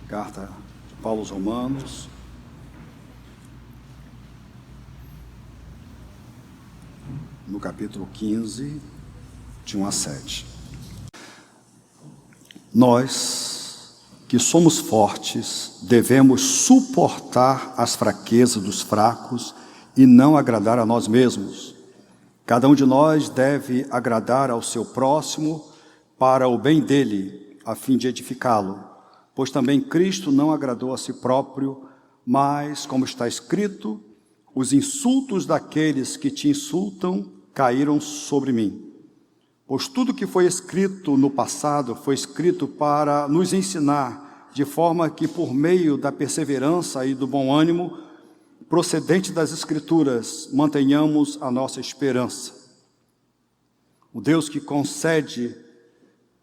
Carta de Paulo aos Romanos, no capítulo 15, de 1 a 7. Nós, que somos fortes, devemos suportar as fraquezas dos fracos e não agradar a nós mesmos. Cada um de nós deve agradar ao seu próximo para o bem dele, a fim de edificá-lo. Pois também Cristo não agradou a si próprio, mas, como está escrito, os insultos daqueles que te insultam caíram sobre mim. Pois tudo que foi escrito no passado foi escrito para nos ensinar, de forma que, por meio da perseverança e do bom ânimo, procedente das Escrituras, mantenhamos a nossa esperança. O Deus que concede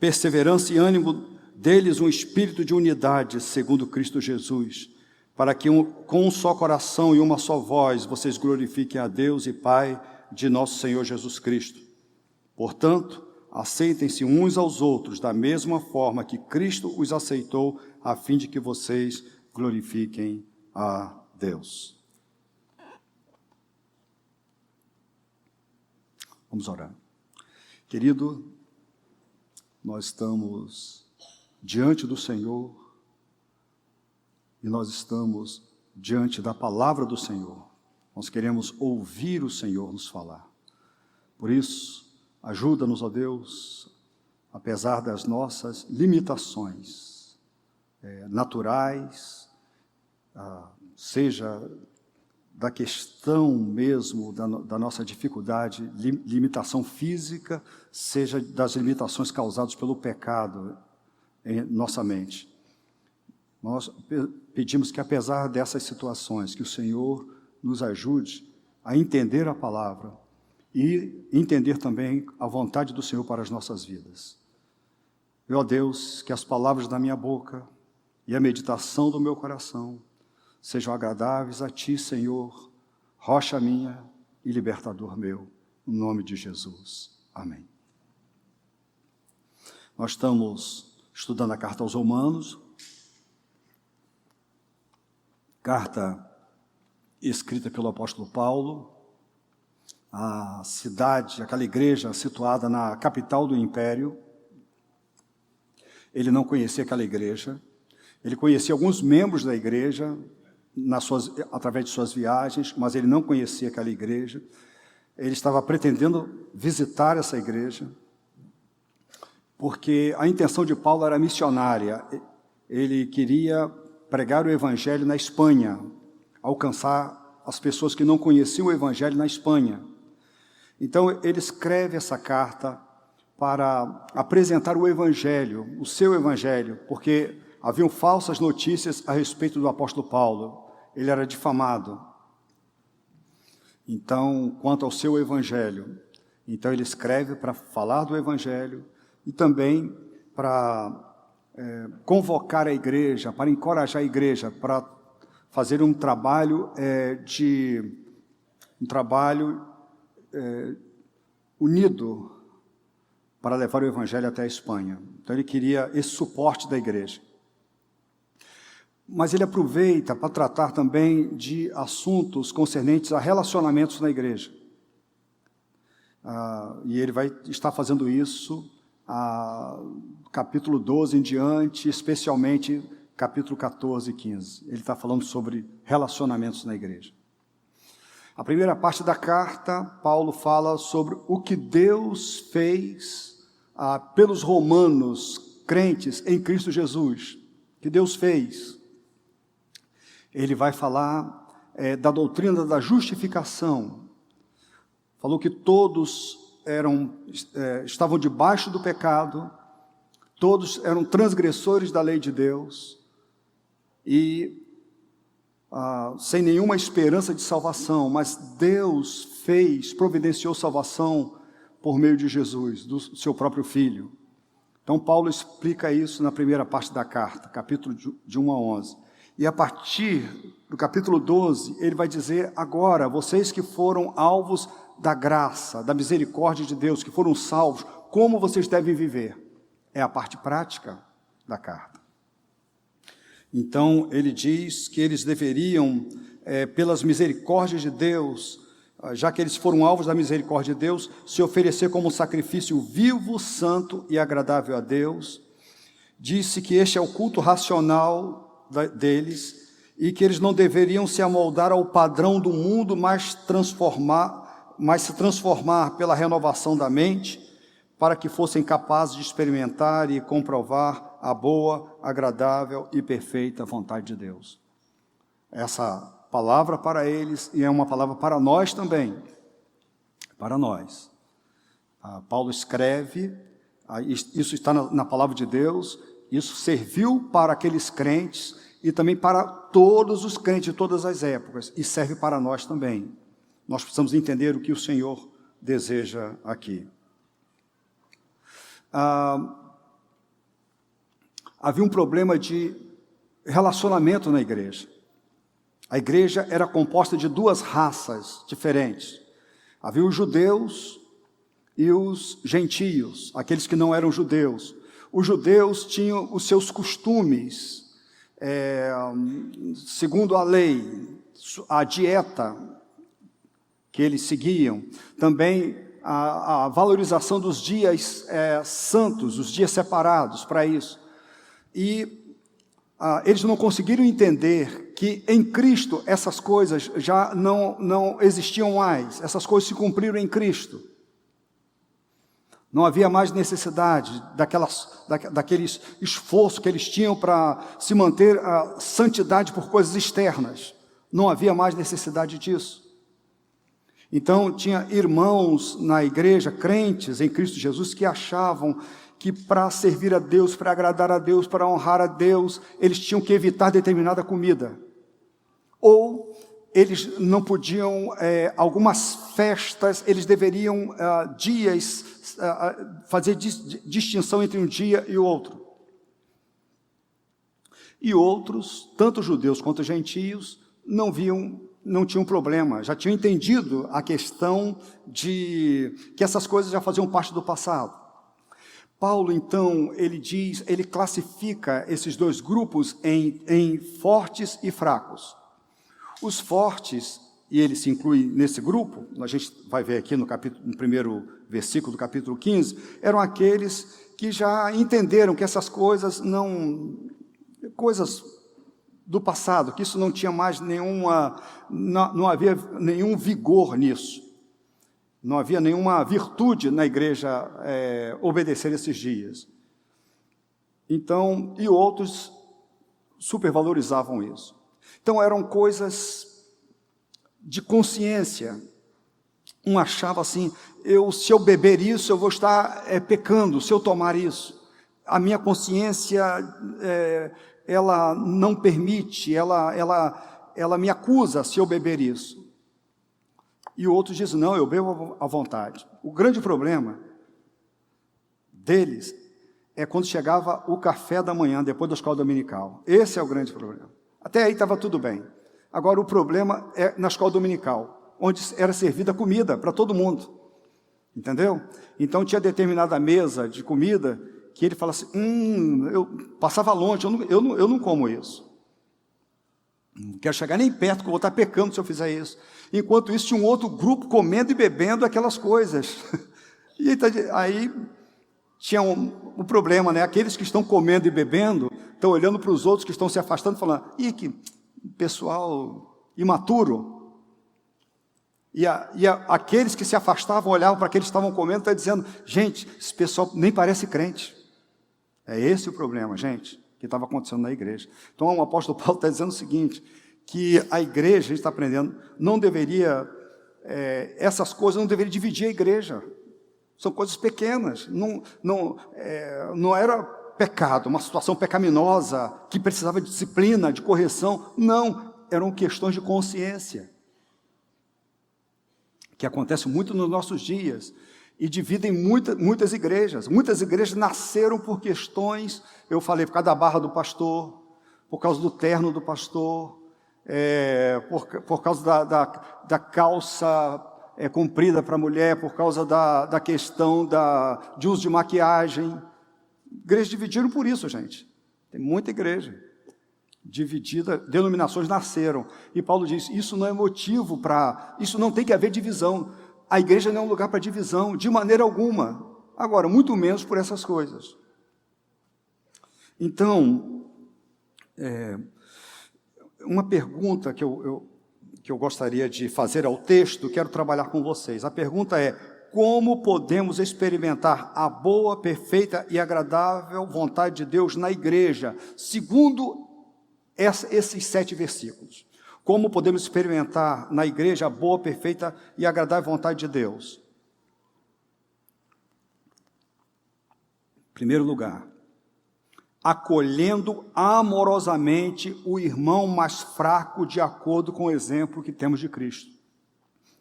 perseverança e ânimo deles um espírito de unidade, segundo Cristo Jesus, para que com um só coração e uma só voz vocês glorifiquem a Deus e Pai de nosso Senhor Jesus Cristo. Portanto, aceitem-se uns aos outros da mesma forma que Cristo os aceitou, a fim de que vocês glorifiquem a Deus. Vamos orar. Querido, nós estamos diante do Senhor e nós estamos diante da palavra do Senhor. Nós queremos ouvir o Senhor nos falar. Por isso, ajuda-nos, ó Deus, apesar das nossas limitações naturais, seja da questão mesmo da nossa dificuldade, limitação física, seja das limitações causadas pelo pecado em nossa mente. Nós pedimos que, apesar dessas situações, que o Senhor nos ajude a entender a palavra e entender também a vontade do Senhor para as nossas vidas. Ó Deus, que as palavras da minha boca e a meditação do meu coração sejam agradáveis a Ti, Senhor, rocha minha e libertador meu, no nome de Jesus. Amém. Nós estamos estudando a carta aos Romanos, carta escrita pelo apóstolo Paulo, a cidade, aquela igreja situada na capital do império. Ele não conhecia aquela igreja, ele conhecia alguns membros da igreja, através de suas viagens, mas ele não conhecia aquela igreja. Ele estava pretendendo visitar essa igreja, porque a intenção de Paulo era missionária. Ele queria pregar o evangelho na Espanha, alcançar as pessoas que não conheciam o evangelho na Espanha. Então ele escreve essa carta para apresentar o evangelho, o seu evangelho, porque haviam falsas notícias a respeito do apóstolo Paulo. Ele era difamado. Então, quanto ao seu evangelho, então ele escreve para falar do evangelho e também para convocar a igreja, para encorajar a igreja, para fazer um trabalho unido para levar o evangelho até a Espanha. Então ele queria esse suporte da igreja. Mas ele aproveita para tratar também de assuntos concernentes a relacionamentos na igreja. E ele vai estar fazendo isso capítulo 12 em diante, especialmente capítulo 14 e 15. Ele está falando sobre relacionamentos na igreja. A primeira parte da carta, Paulo fala sobre o que Deus fez pelos romanos crentes em Cristo Jesus. Que Deus fez. Ele vai falar da doutrina da justificação. Falou que todos estavam debaixo do pecado, todos eram transgressores da lei de Deus e sem nenhuma esperança de salvação, mas Deus providenciou salvação por meio de Jesus, do seu próprio Filho. Então Paulo explica isso na primeira parte da carta, capítulo de 1 a 11. E a partir do capítulo 12, ele vai dizer: agora, vocês que foram alvos da graça, da misericórdia de Deus, que foram salvos, como vocês devem viver? É a parte prática da carta. Então, ele diz que eles deveriam, pelas misericórdias de Deus, já que eles foram alvos da misericórdia de Deus, se oferecer como um sacrifício vivo, santo e agradável a Deus. Disse que este é o culto racional deles e que eles não deveriam se amoldar ao padrão do mundo, mas se transformar pela renovação da mente, para que fossem capazes de experimentar e comprovar a boa, agradável e perfeita vontade de Deus. Essa palavra para eles e é uma palavra para nós também, para nós. Paulo escreve, isso está na palavra de Deus, isso serviu para aqueles crentes e também para todos os crentes de todas as épocas, e serve para nós também. Nós precisamos entender o que o Senhor deseja aqui. Havia um problema de relacionamento na igreja. A igreja era composta de duas raças diferentes. Havia os judeus e os gentios, aqueles que não eram judeus. Os judeus tinham os seus costumes, segundo a lei, a dieta que eles seguiam, também a valorização dos dias santos, os dias separados para isso. E eles não conseguiram entender que em Cristo essas coisas já não existiam mais, essas coisas se cumpriram em Cristo. Não havia mais necessidade daqueles esforços que eles tinham para se manter a santidade por coisas externas. Não havia mais necessidade disso. Então, tinha irmãos na igreja, crentes em Cristo Jesus, que achavam que para servir a Deus, para agradar a Deus, para honrar a Deus, eles tinham que evitar determinada comida. Ou eles não podiam, algumas festas, eles deveriam fazer distinção entre um dia e o outro. E outros, tanto judeus quanto gentios, não tinham problema, já tinham entendido a questão de que essas coisas já faziam parte do passado. Paulo, então, ele classifica esses dois grupos em fortes e fracos. Os fortes, e ele se inclui nesse grupo, a gente vai ver aqui no primeiro versículo do capítulo 15, eram aqueles que já entenderam que essas coisas coisas do passado, que isso não tinha mais não havia nenhum vigor nisso. Não havia nenhuma virtude na igreja obedecer esses dias. Então, e outros supervalorizavam isso. Então, eram coisas de consciência. Um achava assim, se eu beber isso, eu vou estar pecando, se eu tomar isso. A minha consciência, ela não permite, ela me acusa se eu beber isso. E o outro diz, não, eu bebo à vontade. O grande problema deles é quando chegava o café da manhã, depois da escola dominical. Esse é o grande problema. Até aí estava tudo bem. Agora o problema é na escola dominical, onde era servida comida para todo mundo. Entendeu? Então tinha determinada mesa de comida que ele falava assim, eu passava longe, eu não como isso. Não quero chegar nem perto, que eu vou estar pecando se eu fizer isso. Enquanto isso, tinha um outro grupo comendo e bebendo aquelas coisas. E aí tinha um problema, né? Aqueles que estão comendo e bebendo, estão olhando para os outros que estão se afastando, falando, que pessoal imaturo. E aqueles que se afastavam, olhavam para aqueles que estavam comendo, está dizendo, gente, esse pessoal nem parece crente. É esse o problema, gente, que estava acontecendo na igreja. Então, o apóstolo Paulo está dizendo o seguinte, que a igreja, a gente está aprendendo, não deveria, essas coisas não deveriam dividir a igreja. São coisas pequenas, não era pecado, uma situação pecaminosa, que precisava de disciplina, de correção, não, eram questões de consciência, que acontece muito nos nossos dias, e dividem muitas igrejas. Muitas igrejas nasceram por questões, eu falei, por causa da barra do pastor, por causa do terno do pastor, por causa da calça comprida para a mulher, por causa da questão de uso de maquiagem. Igrejas dividiram por isso, gente. Tem muita igreja dividida, denominações nasceram. E Paulo diz, isso não é motivo isso não tem que haver divisão. A igreja não é um lugar para divisão, de maneira alguma. Agora, muito menos por essas coisas. Então, uma pergunta que eu gostaria de fazer ao texto, quero trabalhar com vocês. A pergunta é, como podemos experimentar a boa, perfeita e agradável vontade de Deus na igreja, segundo esses 7 versículos? Como podemos experimentar na igreja a boa, perfeita e agradável vontade de Deus? Em primeiro lugar, acolhendo amorosamente o irmão mais fraco de acordo com o exemplo que temos de Cristo.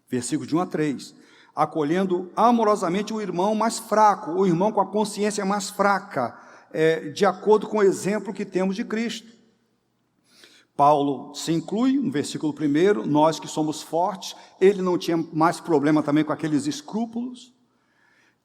Versículo de 1 a 3. Acolhendo amorosamente o irmão mais fraco, o irmão com a consciência mais fraca, de acordo com o exemplo que temos de Cristo. Paulo se inclui, no versículo 1, nós que somos fortes, ele não tinha mais problema também com aqueles escrúpulos,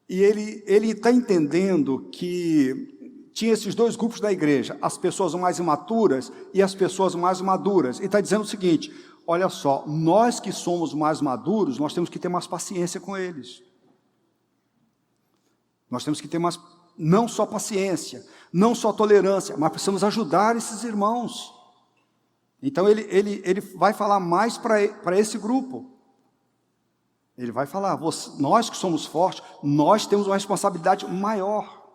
e ele está entendendo que tinha esses 2 grupos da igreja, as pessoas mais imaturas e as pessoas mais maduras, e está dizendo o seguinte, olha só, nós que somos mais maduros, nós temos que ter mais paciência com eles, nós temos que ter mais, não só paciência, não só tolerância, mas precisamos ajudar esses irmãos. Então ele vai falar mais para esse grupo. Ele vai falar, nós que somos fortes, nós temos uma responsabilidade maior.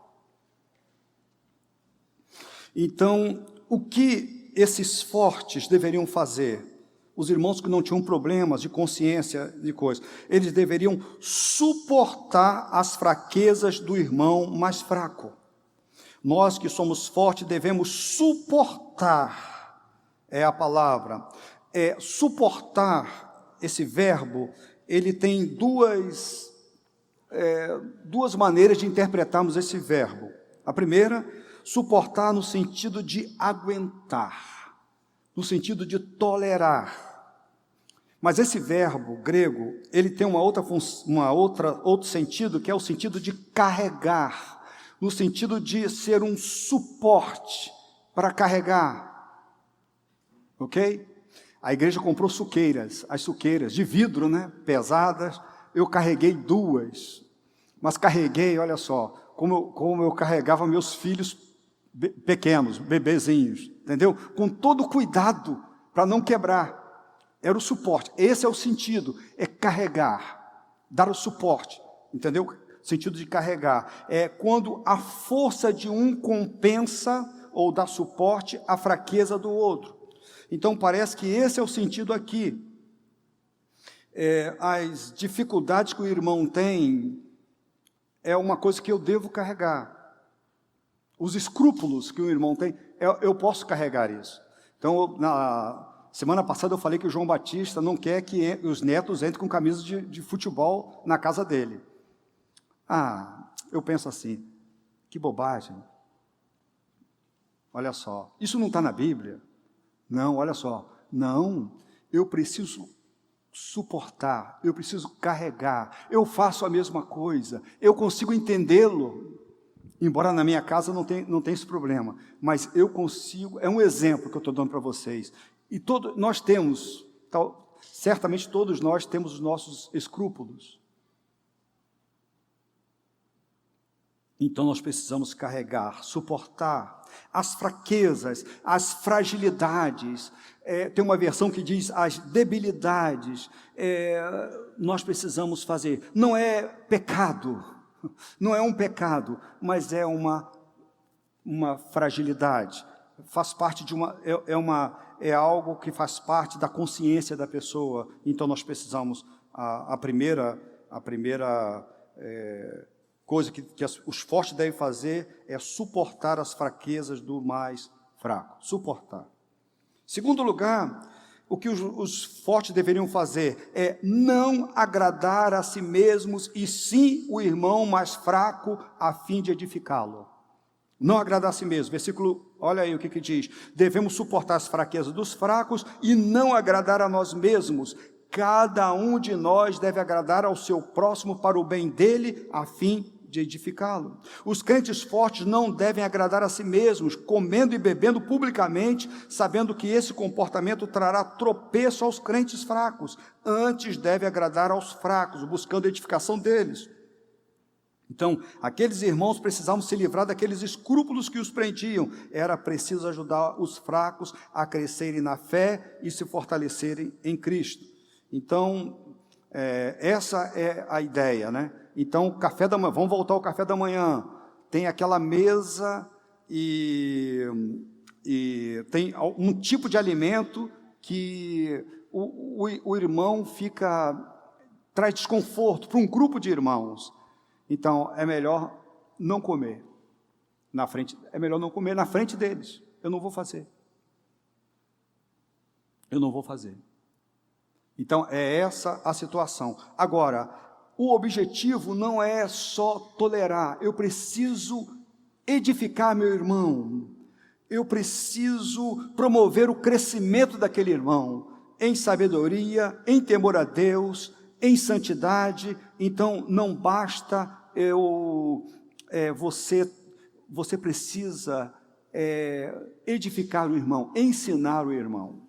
Então, o que esses fortes deveriam fazer? Os irmãos que não tinham problemas de consciência, de coisas, eles deveriam suportar as fraquezas do irmão mais fraco. Nós que somos fortes devemos suportar. É a palavra, suportar, esse verbo, ele tem duas maneiras de interpretarmos esse verbo. A primeira, suportar no sentido de aguentar, no sentido de tolerar. Mas esse verbo grego, ele tem outro sentido, que é o sentido de carregar, no sentido de ser um suporte para carregar. Ok? A igreja comprou suqueiras, as suqueiras de vidro, né? Pesadas. Eu carreguei 2, mas carreguei, olha só, como eu carregava meus filhos pequenos, bebezinhos, entendeu? Com todo cuidado para não quebrar. Era o suporte. Esse é o sentido, é carregar, dar o suporte, entendeu? Sentido de carregar. É quando a força de um compensa ou dá suporte à fraqueza do outro. Então, parece que esse é o sentido aqui. As dificuldades que o irmão tem é uma coisa que eu devo carregar. Os escrúpulos que o irmão tem, eu posso carregar isso. Então, na semana passada eu falei que o João Batista não quer que os netos entrem com camisa de futebol na casa dele. Eu penso assim, que bobagem. Olha só, isso não está na Bíblia? Não, olha só, não, eu preciso suportar, eu preciso carregar, eu faço a mesma coisa, eu consigo entendê-lo, embora na minha casa não tenha esse problema, mas eu consigo, é um exemplo que eu estou dando para vocês, e nós temos, certamente todos nós temos os nossos escrúpulos, então nós precisamos carregar, suportar as fraquezas, as fragilidades, tem uma versão que diz as debilidades, nós precisamos fazer, não é pecado, não é um pecado, mas é uma fragilidade, faz parte de é algo que faz parte da consciência da pessoa, então nós precisamos, a primeira coisa que os fortes devem fazer é suportar as fraquezas do mais fraco. Suportar. Segundo lugar, o que os fortes deveriam fazer é não agradar a si mesmos, e sim o irmão mais fraco, a fim de edificá-lo. Não agradar a si mesmo. Versículo, olha aí o que diz. Devemos suportar as fraquezas dos fracos e não agradar a nós mesmos. Cada um de nós deve agradar ao seu próximo para o bem dele, a fim de edificá-lo. Os crentes fortes não devem agradar a si mesmos, comendo e bebendo publicamente, sabendo que esse comportamento trará tropeço aos crentes fracos. Antes deve agradar aos fracos, buscando a edificação deles. Então, aqueles irmãos precisavam se livrar daqueles escrúpulos que os prendiam. Era preciso ajudar os fracos a crescerem na fé e se fortalecerem em Cristo. Então, essa é a ideia, né? Então, café da manhã, vamos voltar ao café da manhã. Tem aquela mesa e tem um tipo de alimento que o irmão traz desconforto para um grupo de irmãos. Então, é melhor não comer na frente, deles. Eu não vou fazer. Então, é essa a situação. Agora, o objetivo não é só tolerar. Eu preciso edificar meu irmão. Eu preciso promover o crescimento daquele irmão em sabedoria, em temor a Deus, em santidade. Então, não basta você precisa edificar o irmão, ensinar o irmão.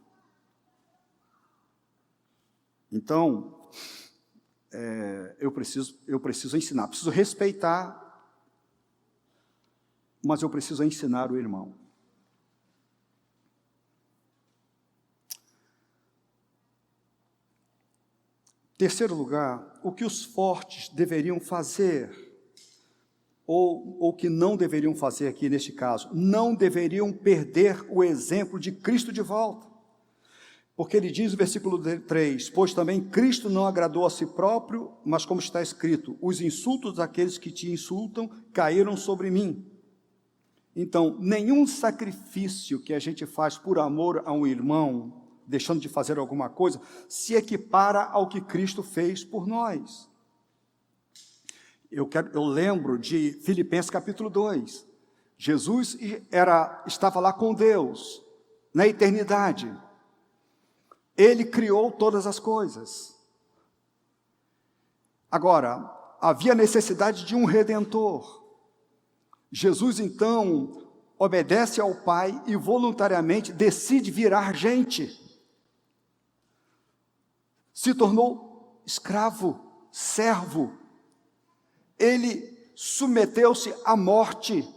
Então, eu preciso ensinar, preciso respeitar, mas eu preciso ensinar o irmão. Terceiro lugar, o que os fortes deveriam fazer, ou que não deveriam fazer aqui neste caso, não deveriam perder o exemplo de Cristo de volta. Porque ele diz no versículo 3, pois também Cristo não agradou a si próprio, mas como está escrito, os insultos daqueles que te insultam caíram sobre mim. Então, nenhum sacrifício que a gente faz por amor a um irmão, deixando de fazer alguma coisa, se equipara ao que Cristo fez por nós. Eu lembro de Filipenses capítulo 2. Jesus estava lá com Deus, na eternidade. Ele criou todas as coisas. Agora, havia necessidade de um Redentor. Jesus, então, obedece ao Pai e voluntariamente decide virar gente. Se tornou escravo, servo. Ele submeteu-se à morte,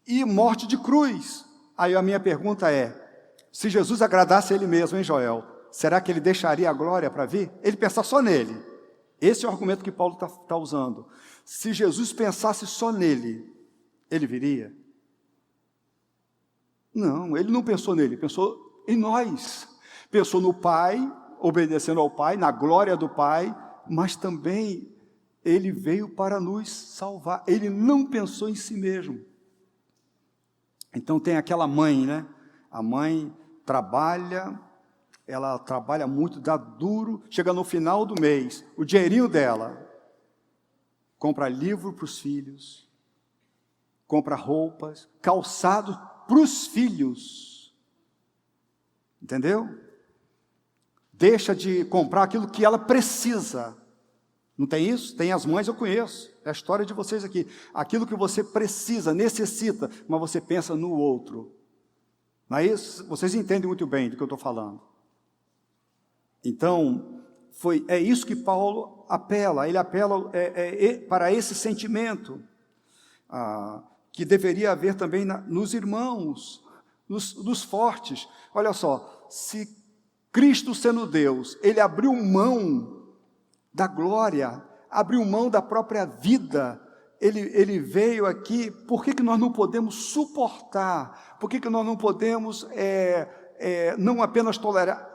e morte de cruz. Aí a minha pergunta é, se Jesus agradasse a Ele mesmo, hein, Joel? Será que Ele deixaria a glória para vir? Ele pensar só nele. Esse é o argumento que Paulo está usando. Se Jesus pensasse só nele, Ele viria? Não, Ele não pensou nele, pensou em nós. Pensou no Pai, obedecendo ao Pai, na glória do Pai, mas também Ele veio para nos salvar. Ele não pensou em si mesmo. Então tem aquela mãe, né? A mãe ela trabalha muito, dá duro, chega no final do mês, o dinheirinho dela, compra livro para os filhos, compra roupas, calçado para os filhos, entendeu? Deixa de comprar aquilo que ela precisa. Não tem isso? Tem as mães, eu conheço, é a história de vocês aqui. Aquilo que você precisa, necessita, mas você pensa no outro. Não é isso? Vocês entendem muito bem do que eu estou falando. Então, é isso que Paulo apela. Ele apela para esse sentimento que deveria haver também nos irmãos, nos fortes. Olha só, se Cristo sendo Deus, Ele abriu mão da glória, abriu mão da própria vida, Ele veio aqui, por que nós não podemos suportar? Por que nós não podemos, não apenas tolerar,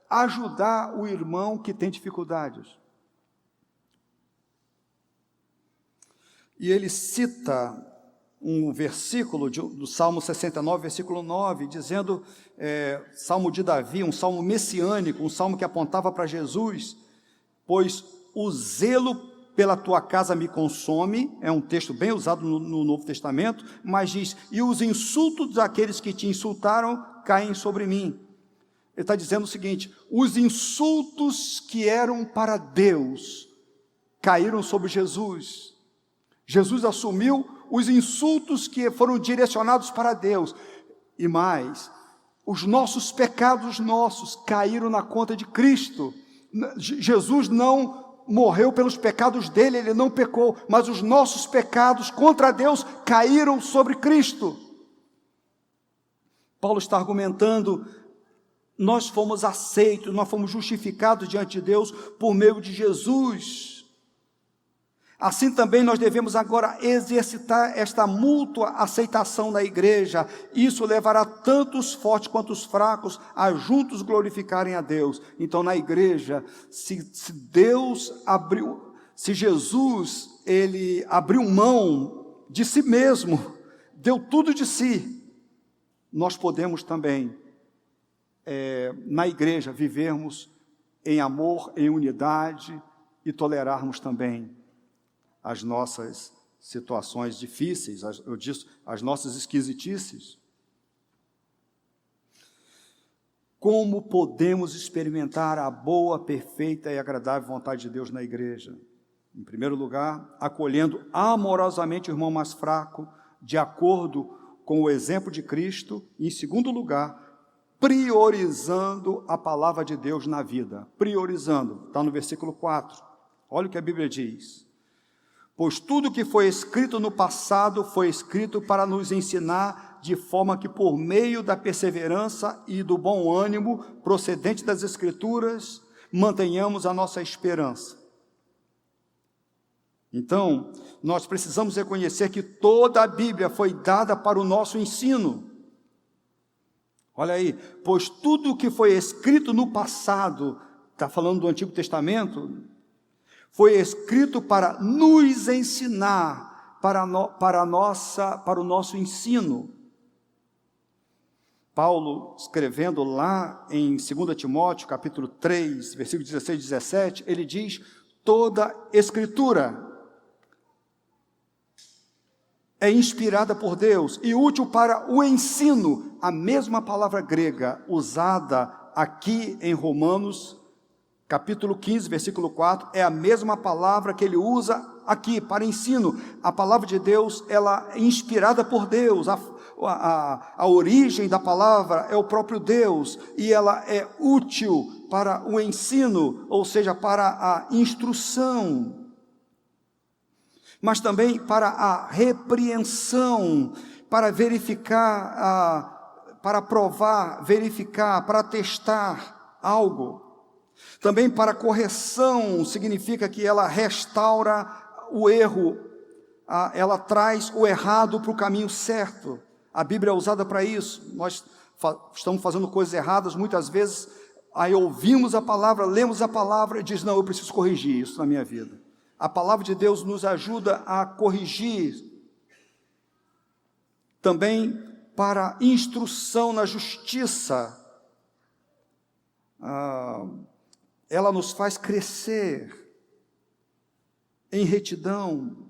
ajudar o irmão que tem dificuldades? E ele cita um versículo do Salmo 69, versículo 9, dizendo, Salmo de Davi, um salmo messiânico, um salmo que apontava para Jesus, pois o zelo pela tua casa me consome, é um texto bem usado no Novo Testamento, mas diz, e os insultos daqueles que te insultaram caem sobre mim. Ele está dizendo o seguinte, os insultos que eram para Deus caíram sobre Jesus. Jesus assumiu os insultos que foram direcionados para Deus. E mais, os nossos pecados caíram na conta de Cristo. Jesus não morreu pelos pecados dele, ele não pecou, mas os nossos pecados contra Deus caíram sobre Cristo. Paulo está argumentando, nós fomos aceitos, nós fomos justificados diante de Deus por meio de Jesus. Assim também nós devemos agora exercitar esta mútua aceitação na igreja. Isso levará tanto os fortes quanto os fracos a juntos glorificarem a Deus. Então na igreja, se Jesus, ele abriu mão de si mesmo, deu tudo de si, nós podemos também, na igreja, vivermos em amor, em unidade e tolerarmos também as nossas situações difíceis, as nossas esquisitices. Como podemos experimentar a boa, perfeita e agradável vontade de Deus na igreja? Em primeiro lugar, acolhendo amorosamente o irmão mais fraco, de acordo com o exemplo de Cristo. E, em segundo lugar, priorizando a palavra de Deus na vida. Priorizando, está no versículo 4. Olha o que a Bíblia diz. Pois tudo que foi escrito no passado foi escrito para nos ensinar, de forma que por meio da perseverança e do bom ânimo procedente das Escrituras, mantenhamos a nossa esperança. Então, nós precisamos reconhecer que toda a Bíblia foi dada para o nosso ensino. Olha aí, pois tudo que foi escrito no passado, está falando do Antigo Testamento, foi escrito para nos ensinar, para o nosso ensino. Paulo, escrevendo lá em 2 Timóteo, capítulo 3, versículos 16 e 17, ele diz, toda Escritura é inspirada por Deus e útil para o ensino. A mesma palavra grega usada aqui em Romanos, capítulo 15, versículo 4, é a mesma palavra que ele usa aqui para ensino. A palavra de Deus, ela é inspirada por Deus, a origem da palavra é o próprio Deus, e ela é útil para o ensino, ou seja, para a instrução, mas também para a repreensão, para verificar, para provar, verificar, para testar algo. Também para correção, significa que ela restaura o erro, ela traz o errado para o caminho certo. A Bíblia é usada para isso. Nós estamos fazendo coisas erradas, muitas vezes, aí ouvimos a palavra, lemos a palavra e diz, não, eu preciso corrigir isso na minha vida. A palavra de Deus nos ajuda a corrigir. Também para instrução na justiça. Ela nos faz crescer em retidão.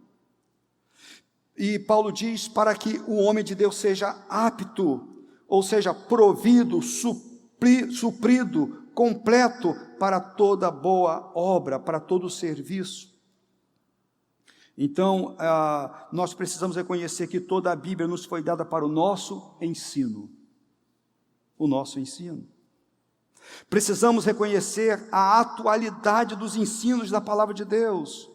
E Paulo diz para que o homem de Deus seja apto, ou seja, provido, suprido, completo para toda boa obra, para todo serviço. Então, nós precisamos reconhecer que toda a Bíblia nos foi dada para o nosso ensino. O nosso ensino. Precisamos reconhecer a atualidade dos ensinos da palavra de Deus,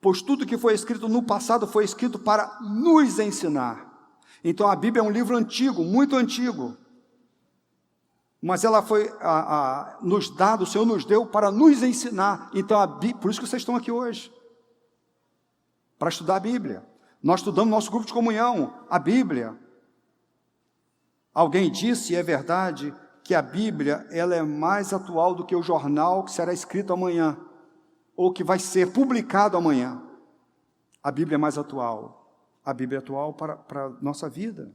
pois tudo que foi escrito no passado foi escrito para nos ensinar. Então a Bíblia é um livro antigo, muito antigo, mas ela foi nos dada, o Senhor nos deu para nos ensinar. Então por isso que vocês estão aqui hoje, para estudar a Bíblia. Nós estudamos nosso grupo de comunhão, a Bíblia. Alguém disse, e é verdade, que a Bíblia ela é mais atual do que o jornal que será escrito amanhã, ou que vai ser publicado amanhã. A Bíblia é mais atual. A Bíblia é atual para a nossa vida.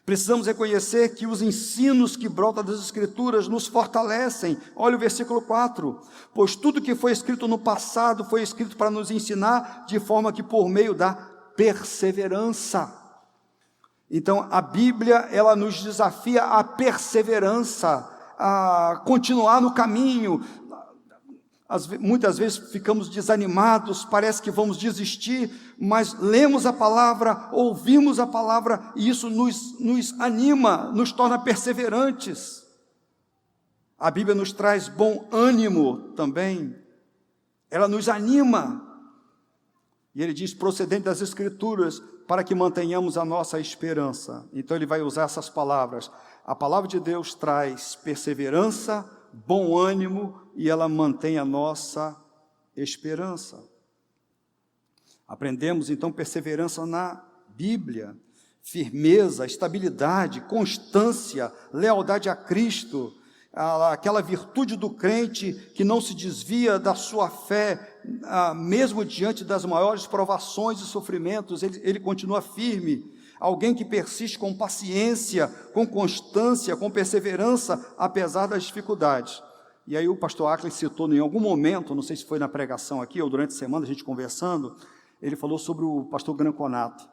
Precisamos reconhecer que os ensinos que brotam das Escrituras nos fortalecem. Olha o versículo 4. Pois tudo que foi escrito no passado foi escrito para nos ensinar, de forma que por meio da perseverança. Então, a Bíblia, ela nos desafia à perseverança, a continuar no caminho, Muitas vezes ficamos desanimados, parece que vamos desistir, mas lemos a palavra, ouvimos a palavra, e isso nos anima, nos torna perseverantes. A Bíblia nos traz bom ânimo também, ela nos anima. E ele diz, procedente das Escrituras, para que mantenhamos a nossa esperança. Então ele vai usar essas palavras. A palavra de Deus traz perseverança, bom ânimo, e ela mantém a nossa esperança. Aprendemos então perseverança na Bíblia, firmeza, estabilidade, constância, lealdade a Cristo, aquela virtude do crente que não se desvia da sua fé, mesmo diante das maiores provações e sofrimentos, ele continua firme. Alguém que persiste com paciência, com constância, com perseverança, apesar das dificuldades. E aí o pastor Ackley citou em algum momento, não sei se foi na pregação aqui ou durante a semana, a gente conversando, ele falou sobre o pastor Granconato,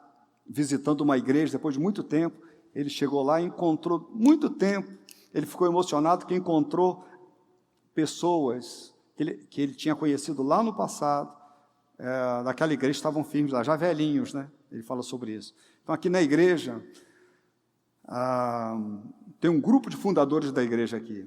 visitando uma igreja depois de muito tempo. Ele chegou lá e encontrou, muito tempo, ele ficou emocionado que encontrou pessoas que ele tinha conhecido lá no passado, daquela igreja, estavam firmes lá, já velhinhos, né? Ele fala sobre isso. Então aqui na igreja, tem um grupo de fundadores da igreja aqui,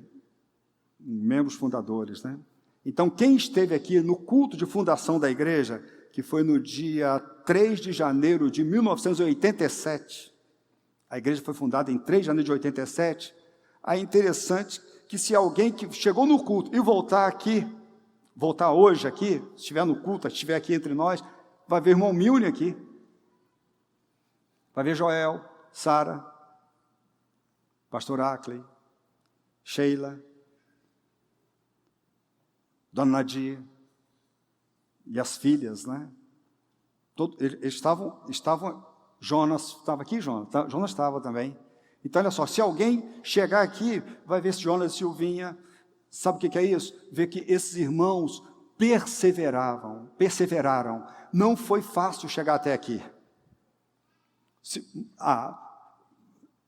membros fundadores, né? Então quem esteve aqui no culto de fundação da igreja, que foi no dia 3 de janeiro de 1987, a igreja foi fundada em 3 de janeiro de 87, aí é interessante que se alguém que chegou no culto e voltar hoje aqui, se estiver no culto, se estiver aqui entre nós, vai ver o irmão Milne aqui, vai ver Joel, Sara, pastor Ackley, Sheila, Dona Nadia, e as filhas, né? Eles estavam, Jonas estava aqui, Jonas estava também. Então, olha só, se alguém chegar aqui, vai ver se Jonas e Silvinha, sabe o que é isso? Ver que esses irmãos perseveraram. Não foi fácil chegar até aqui.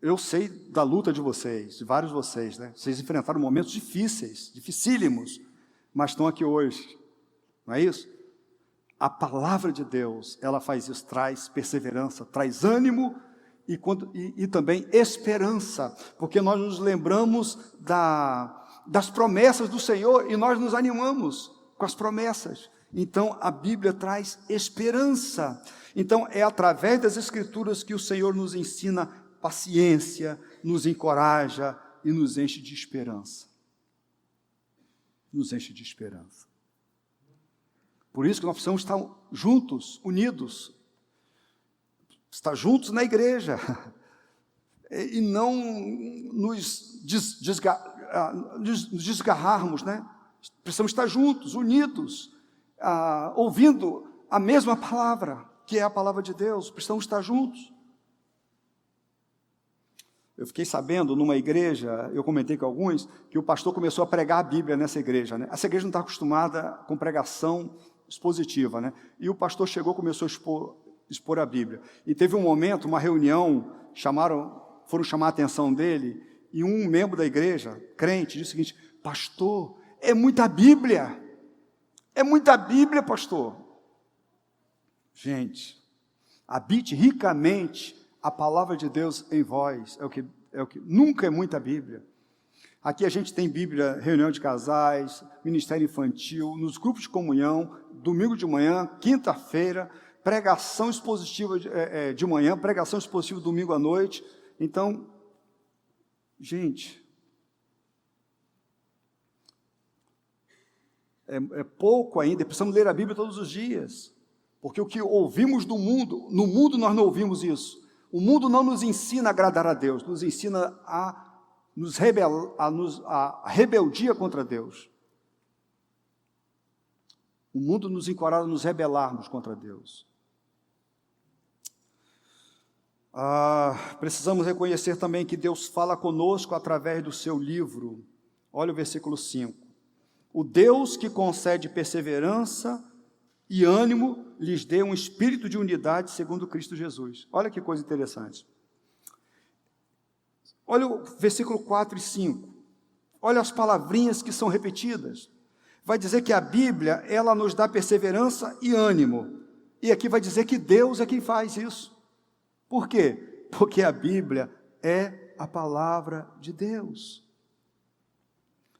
Eu sei da luta de vocês, de vários de vocês, né? Vocês enfrentaram momentos difíceis, dificílimos, mas estão aqui hoje, não é isso? A palavra de Deus, ela faz isso, traz perseverança, traz ânimo e também esperança, porque nós nos lembramos das promessas do Senhor e nós nos animamos com as promessas. Então a Bíblia traz esperança. Então é através das Escrituras que o Senhor nos ensina paciência, nos encoraja e nos enche de esperança. Nos enche de esperança. Por isso que nós precisamos estar juntos, unidos, estar juntos na igreja, e não nos desgarrarmos, né? Precisamos estar juntos, unidos, ouvindo a mesma palavra, que é a palavra de Deus, precisamos estar juntos. Eu fiquei sabendo, numa igreja, eu comentei com alguns, que o pastor começou a pregar a Bíblia nessa igreja, né? Essa igreja não está acostumada com pregação expositiva, né? E o pastor chegou, começou a expor a Bíblia. E teve um momento, uma reunião, foram chamar a atenção dele, e um membro da igreja, crente, disse o seguinte: pastor, é muita Bíblia, pastor. Gente, habite ricamente a palavra de Deus em vós, é o que nunca é muita Bíblia. Aqui a gente tem Bíblia, reunião de casais, ministério infantil, nos grupos de comunhão, domingo de manhã, quinta-feira, pregação expositiva de manhã, pregação expositiva domingo à noite. Então, gente, é pouco ainda, precisamos ler a Bíblia todos os dias, porque o que ouvimos do mundo, no mundo nós não ouvimos isso. O mundo não nos ensina a agradar a Deus, nos ensina a rebeldia contra Deus. O mundo nos encoraja a nos rebelarmos contra Deus. Precisamos reconhecer também que Deus fala conosco através do seu livro. Olha o versículo 5. O Deus que concede perseverança e ânimo lhes dê um espírito de unidade segundo Cristo Jesus. Olha que coisa interessante. Olha o versículo 4 e 5. Olha as palavrinhas que são repetidas. Vai dizer que a Bíblia, ela nos dá perseverança e ânimo. E aqui vai dizer que Deus é quem faz isso. Por quê? Porque a Bíblia é a palavra de Deus.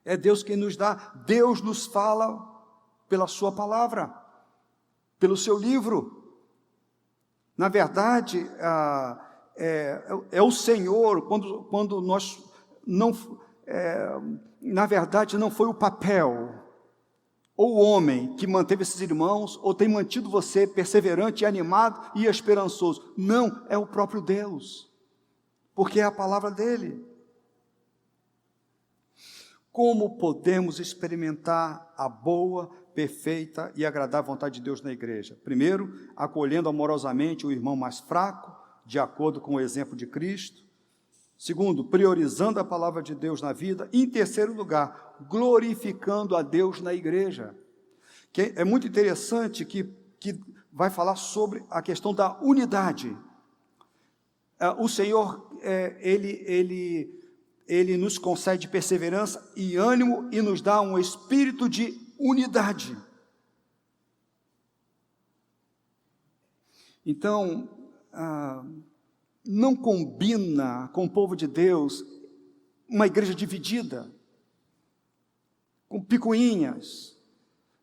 É Deus quem nos dá. Deus nos fala pela sua palavra, pelo seu livro. Na verdade, é o Senhor, quando nós não... na verdade, não foi o papel ou o homem que manteve esses irmãos, ou tem mantido você perseverante, animado e esperançoso. Não, é o próprio Deus, porque é a palavra dele. Como podemos experimentar a boa, perfeita e agradável vontade de Deus na igreja? Primeiro, acolhendo amorosamente o irmão mais fraco, de acordo com o exemplo de Cristo. Segundo, priorizando a palavra de Deus na vida. E em terceiro lugar, glorificando a Deus na igreja. Que é muito interessante que vai falar sobre a questão da unidade. O Senhor, Ele nos concede perseverança e ânimo e nos dá um espírito de unidade. Então, não combina com o povo de Deus uma igreja dividida, com picuinhas,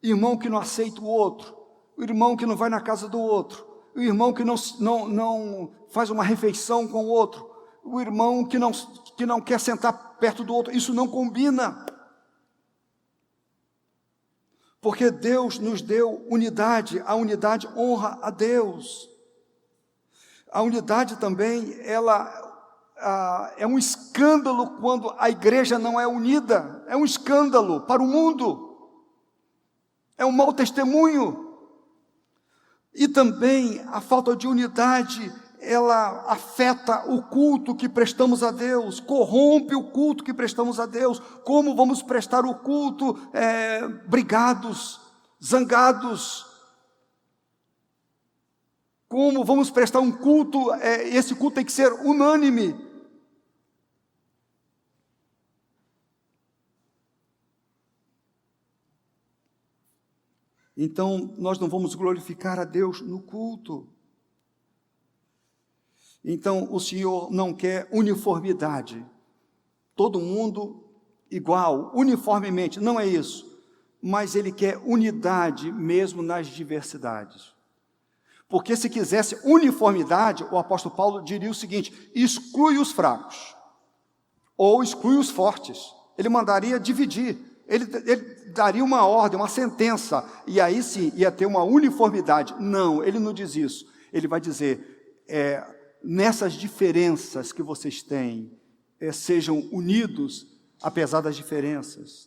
irmão que não aceita o outro, o irmão que não vai na casa do outro, o irmão que não faz uma refeição com o outro, o irmão que não quer sentar perto do outro. Isso não combina, porque Deus nos deu unidade. A unidade honra a Deus. A unidade também, ela é um escândalo quando a igreja não é unida. É um escândalo para o mundo, é um mau testemunho. E também a falta de unidade, ela afeta o culto que prestamos a Deus, corrompe o culto que prestamos a Deus. Como vamos prestar o culto brigados, zangados? Como vamos prestar um culto? Esse culto tem que ser unânime. Então, nós não vamos glorificar a Deus no culto. Então, o Senhor não quer uniformidade. Todo mundo igual, uniformemente, não é isso. Mas Ele quer unidade mesmo nas diversidades. Porque se quisesse uniformidade, o apóstolo Paulo diria o seguinte: exclui os fracos, ou exclui os fortes. Ele mandaria dividir, ele daria uma ordem, uma sentença, e aí sim ia ter uma uniformidade. Não, ele não diz isso. Ele vai dizer, nessas diferenças que vocês têm, sejam unidos, apesar das diferenças.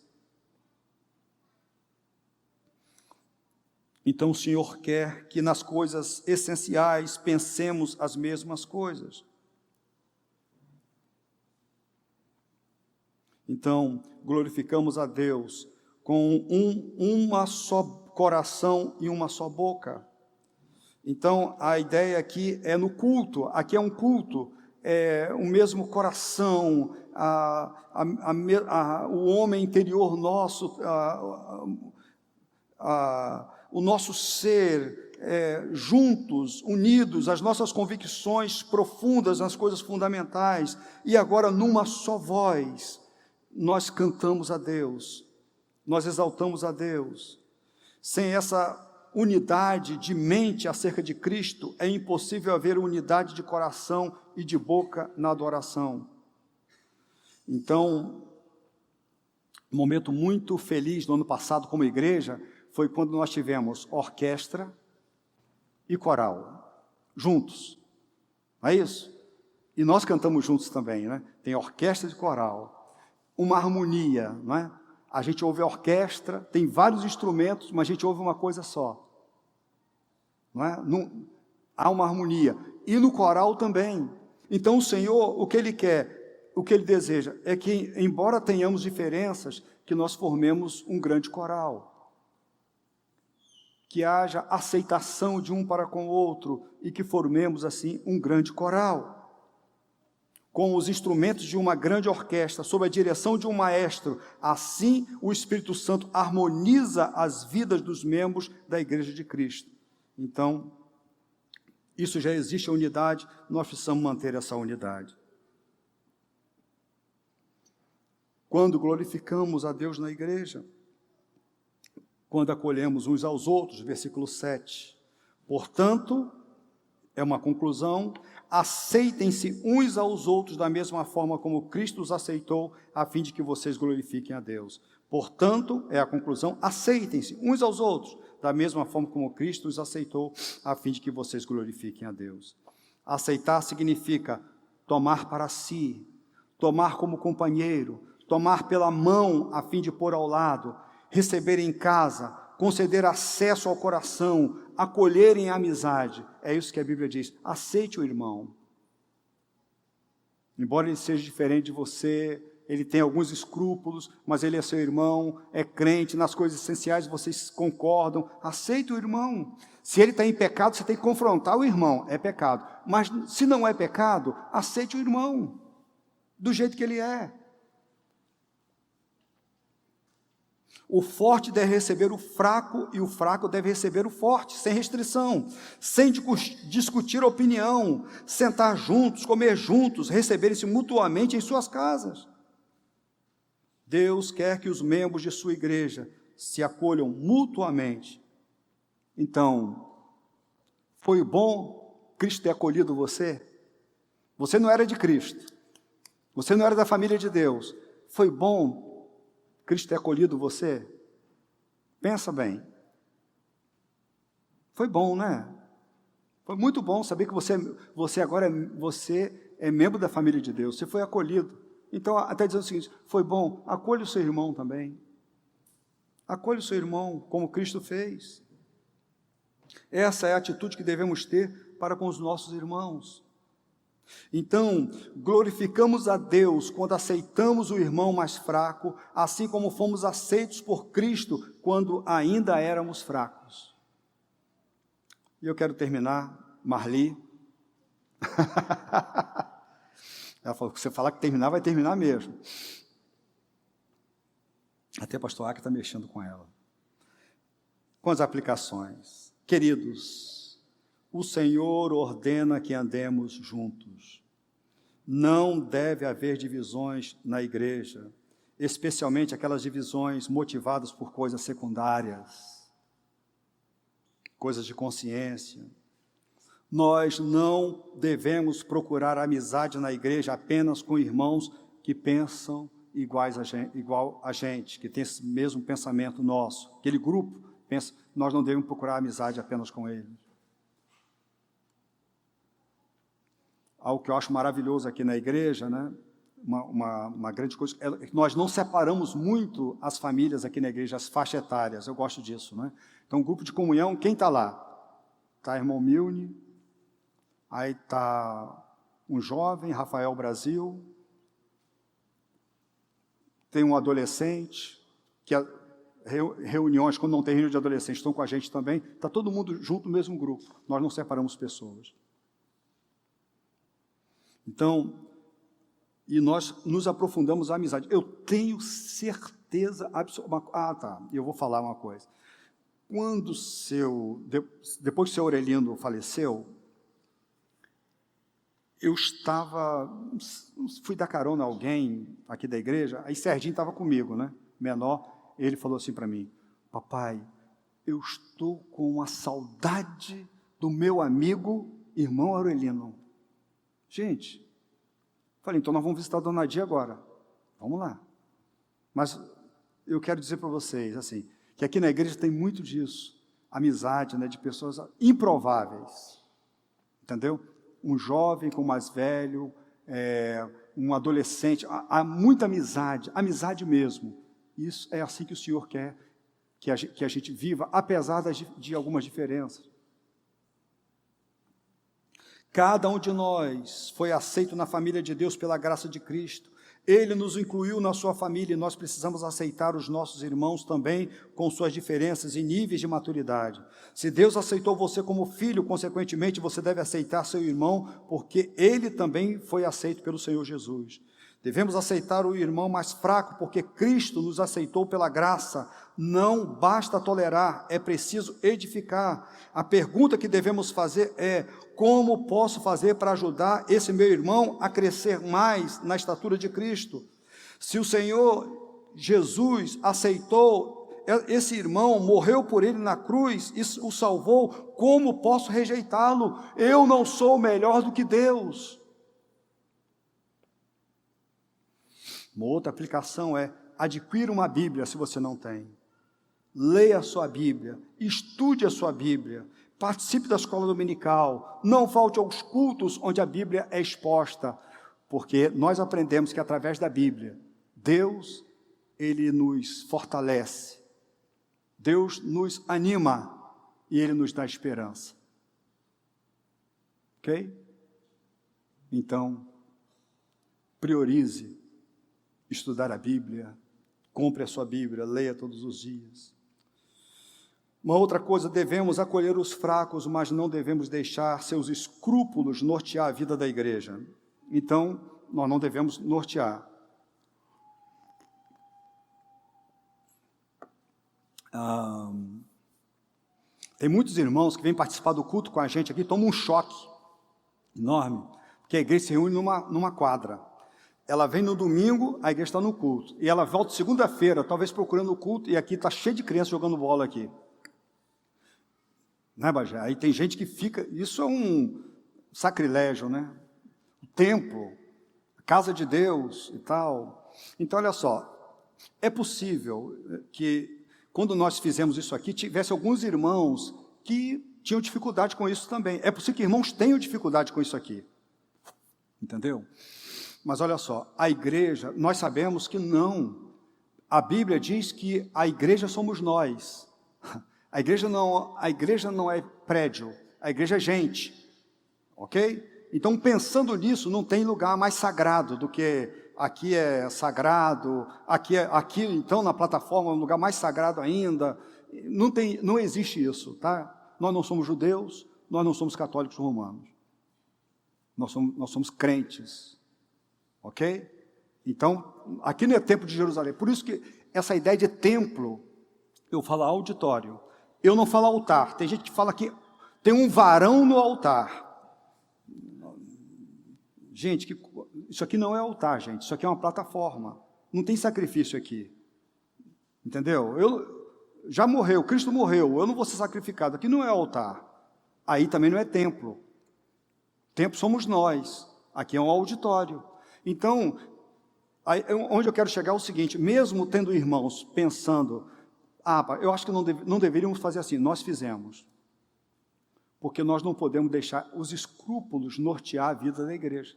Então o Senhor quer que nas coisas essenciais pensemos as mesmas coisas. Então, glorificamos a Deus com uma só coração e uma só boca. Então, a ideia aqui é no culto. Aqui é um culto, o mesmo coração, o homem interior nosso, o nosso ser, juntos, unidos, as nossas convicções profundas nas coisas fundamentais, e agora numa só voz, nós cantamos a Deus, nós exaltamos a Deus. Sem essa unidade de mente acerca de Cristo, é impossível haver unidade de coração e de boca na adoração. Então, um momento muito feliz no ano passado como igreja, foi quando nós tivemos orquestra e coral, juntos, não é isso? E nós cantamos juntos também, né? Tem orquestra e coral, uma harmonia, não é? A gente ouve a orquestra, tem vários instrumentos, mas a gente ouve uma coisa só, não é? Há uma harmonia, e no coral também. Então o Senhor, o que Ele quer, o que Ele deseja, é que, embora tenhamos diferenças, que nós formemos um grande coral, que haja aceitação de um para com o outro, e que formemos assim um grande coral. como os instrumentos de uma grande orquestra, sob a direção de um maestro. Assim, o Espírito Santo harmoniza as vidas dos membros da Igreja de Cristo. Então, isso já existe a unidade, nós precisamos manter essa unidade. Quando glorificamos a Deus na igreja, quando acolhemos uns aos outros, versículo 7. Portanto, é uma conclusão, aceitem-se uns aos outros da mesma forma como Cristo os aceitou, a fim de que vocês glorifiquem a Deus. Portanto, é a conclusão, aceitem-se uns aos outros da mesma forma como Cristo os aceitou, a fim de que vocês glorifiquem a Deus. Aceitar significa tomar para si, tomar como companheiro, tomar pela mão a fim de pôr ao lado, receber em casa, conceder acesso ao coração, acolher em amizade. É isso que a Bíblia diz. Aceite o irmão. Embora ele seja diferente de você, ele tem alguns escrúpulos, mas ele é seu irmão, é crente, nas coisas essenciais vocês concordam. Aceite o irmão. Se ele está em pecado, você tem que confrontar o irmão. É pecado. Mas se não é pecado, aceite o irmão, do jeito que ele é. O forte deve receber o fraco e o fraco deve receber o forte, sem restrição, sem discutir opinião, sentar juntos, comer juntos, receberem-se mutuamente em suas casas. Deus quer que os membros de sua igreja se acolham mutuamente. Então, foi bom Cristo ter acolhido você? Você não era de Cristo, você não era da família de Deus. Foi bom Cristo ter acolhido você? Pensa bem. Foi bom, né? Foi muito bom saber que você agora é membro da família de Deus. Você foi acolhido. Então, até dizendo o seguinte, foi bom, acolha o seu irmão também. Acolha o seu irmão, como Cristo fez. Essa é a atitude que devemos ter para com os nossos irmãos. Então, glorificamos a Deus quando aceitamos o irmão mais fraco, assim como fomos aceitos por Cristo quando ainda éramos fracos. E eu quero terminar, Marli. Ela falou, se você falar que terminar, vai terminar mesmo. Até o pastor Aki está mexendo com ela. Com as aplicações. Queridos, o Senhor ordena que andemos juntos. Não deve haver divisões na igreja, especialmente aquelas divisões motivadas por coisas secundárias, coisas de consciência. Nós não devemos procurar amizade na igreja apenas com irmãos que pensam igual a gente, que tem esse mesmo pensamento nosso. Aquele grupo pensa, nós não devemos procurar amizade apenas com eles. Algo que eu acho maravilhoso aqui na igreja, né? Uma grande coisa, é que nós não separamos muito as famílias aqui na igreja, as faixas etárias, eu gosto disso, né? Então, grupo de comunhão, quem está lá? Está irmão Milne, aí está um jovem, Rafael Brasil, tem um adolescente, que reuniões, quando não tem reunião de adolescentes, estão com a gente também, está todo mundo junto no mesmo grupo, nós não separamos pessoas. Então, e nós nos aprofundamos na amizade. Eu tenho certeza absoluta. Eu vou falar uma coisa. Quando depois que o seu Aurelindo faleceu, eu fui dar carona a alguém aqui da igreja, aí Serginho estava comigo, né? Menor, ele falou assim para mim, papai, eu estou com uma saudade do meu amigo, irmão Aurelino. Gente, falei, então nós vamos visitar a Dona Nadia agora. Vamos lá. Mas eu quero dizer para vocês, assim, que aqui na igreja tem muito disso. Amizade, né, de pessoas improváveis. Entendeu? Um jovem com o mais velho, um adolescente. Há muita amizade, amizade mesmo. Isso é assim que o Senhor quer que a gente viva, apesar de algumas diferenças. Cada um de nós foi aceito na família de Deus pela graça de Cristo. Ele nos incluiu na sua família e nós precisamos aceitar os nossos irmãos também com suas diferenças e níveis de maturidade. Se Deus aceitou você como filho, consequentemente você deve aceitar seu irmão, porque ele também foi aceito pelo Senhor Jesus. Devemos aceitar o irmão mais fraco, porque Cristo nos aceitou pela graça. Não basta tolerar, é preciso edificar. A pergunta que devemos fazer é: como posso fazer para ajudar esse meu irmão a crescer mais na estatura de Cristo? Se o Senhor Jesus aceitou esse irmão, morreu por ele na cruz e o salvou, como posso rejeitá-lo? Eu não sou melhor do que Deus. Uma outra aplicação é: adquira uma Bíblia se você não tem. Leia a sua Bíblia, estude a sua Bíblia, participe da escola dominical, não falte aos cultos onde a Bíblia é exposta, porque nós aprendemos que através da Bíblia, Deus, Ele nos fortalece, Deus nos anima e Ele nos dá esperança. Ok? Então, priorize estudar a Bíblia, compre a sua Bíblia, leia todos os dias. Uma outra coisa, devemos acolher os fracos, mas não devemos deixar seus escrúpulos nortear a vida da igreja. Então, nós não devemos nortear. Tem muitos irmãos que vêm participar do culto com a gente aqui, tomam um choque enorme, porque a igreja se reúne numa quadra. Ela vem no domingo, a igreja está no culto, e ela volta segunda-feira, talvez procurando o culto, e aqui está cheio de crianças jogando bola aqui. Né, Bagé? Aí tem gente que fica, isso é um sacrilégio, né? O templo, a casa de Deus e tal. Então, olha só, é possível que, quando nós fizemos isso aqui, tivesse alguns irmãos que tinham dificuldade com isso também. É possível que irmãos tenham dificuldade com isso aqui. Entendeu? Mas olha só, a igreja, nós sabemos que não. A Bíblia diz que a igreja somos nós. A igreja não é prédio, a igreja é gente. Ok? Então, pensando nisso, não tem lugar mais sagrado do que aqui é sagrado, aqui então na plataforma é um lugar mais sagrado ainda. Não existe isso, tá? Nós não somos judeus, nós não somos católicos romanos. Nós somos crentes. Ok? Então, aqui não é templo de Jerusalém. Por isso que essa ideia de templo, eu falo auditório. Eu não falo altar. Tem gente que fala que tem um varão no altar. Gente, isso aqui não é altar, gente. Isso aqui é uma plataforma. Não tem sacrifício aqui. Entendeu? Já morreu, Cristo morreu. Eu não vou ser sacrificado. Aqui não é altar. Aí também não é templo. Templo somos nós. Aqui é um auditório. Então, onde eu quero chegar é o seguinte: mesmo tendo irmãos pensando, eu acho que não deveríamos fazer assim, nós fizemos. Porque nós não podemos deixar os escrúpulos nortear a vida da igreja.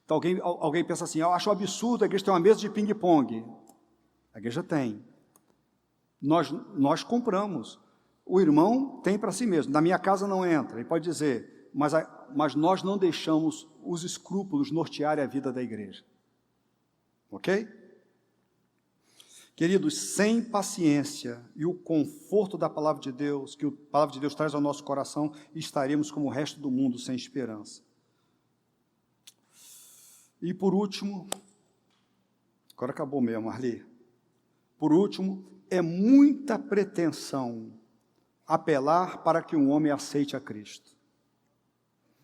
Então, alguém pensa assim: eu acho um absurdo a igreja ter uma mesa de ping-pong. A igreja tem. Nós compramos. O irmão tem para si mesmo. Na minha casa não entra. Ele pode dizer, mas nós não deixamos os escrúpulos nortearem a vida da igreja. Ok? Queridos, sem paciência e o conforto da palavra de Deus, que a palavra de Deus traz ao nosso coração, estaremos como o resto do mundo, sem esperança. E por último, agora acabou mesmo, Arli. Por último, é muita pretensão apelar para que um homem aceite a Cristo.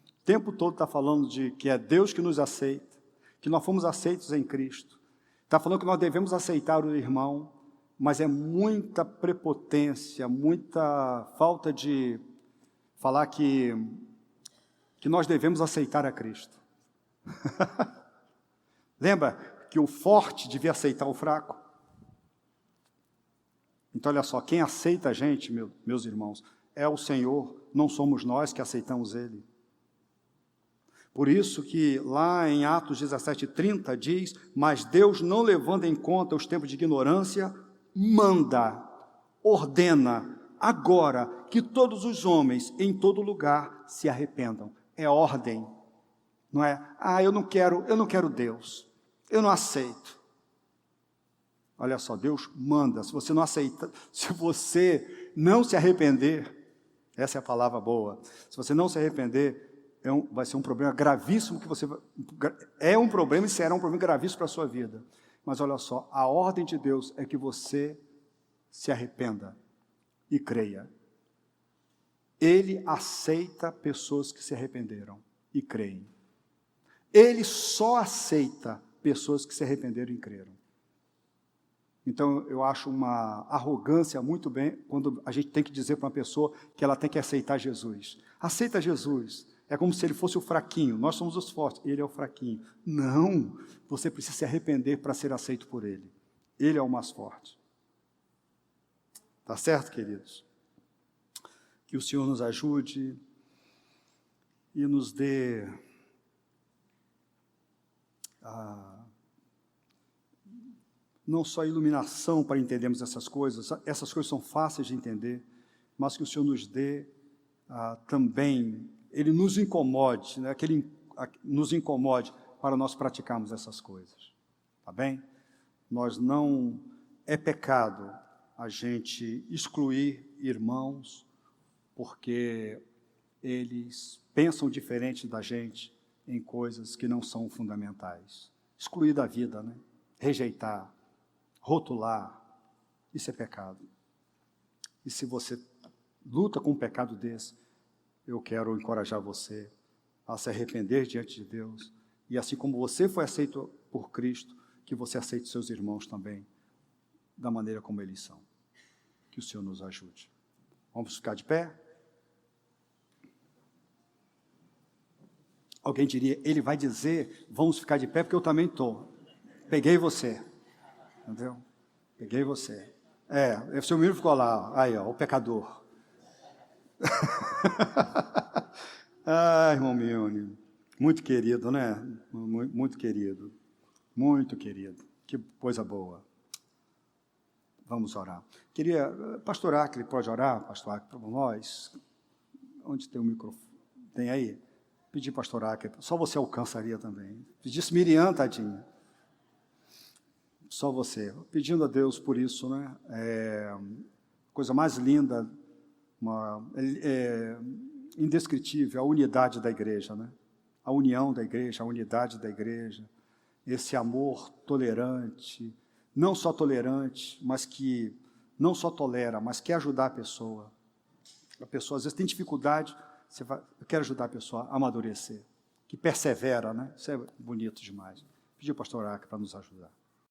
O tempo todo está falando de que é Deus que nos aceita, que nós fomos aceitos em Cristo. Está falando que nós devemos aceitar o irmão, mas é muita prepotência, muita falta de falar que nós devemos aceitar a Cristo. Lembra que o forte devia aceitar o fraco? Então, olha só, quem aceita a gente, meus irmãos, é o Senhor, não somos nós que aceitamos Ele. Por isso que lá em Atos 17:30 diz, mas Deus, não levando em conta os tempos de ignorância, manda, ordena, agora, que todos os homens em todo lugar se arrependam. É ordem, não é? Eu não quero Deus. Eu não aceito. Olha só, Deus manda. Se você não aceita, se você não se arrepender, essa é a palavra boa. Se você não se arrepender, vai ser um problema gravíssimo que você... É um problema e será um problema gravíssimo para a sua vida. Mas olha só, a ordem de Deus é que você se arrependa e creia. Ele aceita pessoas que se arrependeram e creem. Ele só aceita pessoas que se arrependeram e creram. Então, eu acho uma arrogância muito bem quando a gente tem que dizer para uma pessoa que ela tem que aceitar Jesus. Aceita Jesus. É como se ele fosse o fraquinho. Nós somos os fortes. Ele é o fraquinho. Não. Você precisa se arrepender para ser aceito por ele. Ele é o mais forte. Tá certo, queridos? Que o Senhor nos ajude e nos dê não só iluminação para entendermos essas coisas são fáceis de entender, mas que o Senhor nos dê também, Ele nos incomode, né? Que Ele nos incomode para nós praticarmos essas coisas, tá bem? É pecado a gente excluir irmãos, porque eles pensam diferente da gente em coisas que não são fundamentais. Excluir da vida, né? Rejeitar, rotular, isso é pecado. E se você luta com um pecado desse, eu quero encorajar você a se arrepender diante de Deus, e assim como você foi aceito por Cristo, que você aceite seus irmãos também, da maneira como eles são. Que o Senhor nos ajude. Vamos ficar de pé? Alguém diria, ele vai dizer, vamos ficar de pé, porque eu também estou. Peguei você. Entendeu? Peguei você. O seu menino ficou lá. Aí, ó, o pecador. Irmão Mione. Muito querido, né? Muito querido. Muito querido. Que coisa boa. Vamos orar. Pastor Acre, pode orar, pastor Acre, para nós? Onde tem o microfone? Tem aí? Pedi pastor Acre, só você alcançaria também. Pedisse Miriam, tadinha. Só você. Pedindo a Deus por isso, né? Coisa mais linda, indescritível, a unidade da igreja, né? A união da igreja, a unidade da igreja, esse amor tolerante, não só tolerante, mas que não só tolera, mas quer ajudar a pessoa. A pessoa às vezes tem dificuldade, eu quero ajudar a pessoa a amadurecer, que persevera, né? Isso é bonito demais. Pedi ao pastor Acre para nos ajudar.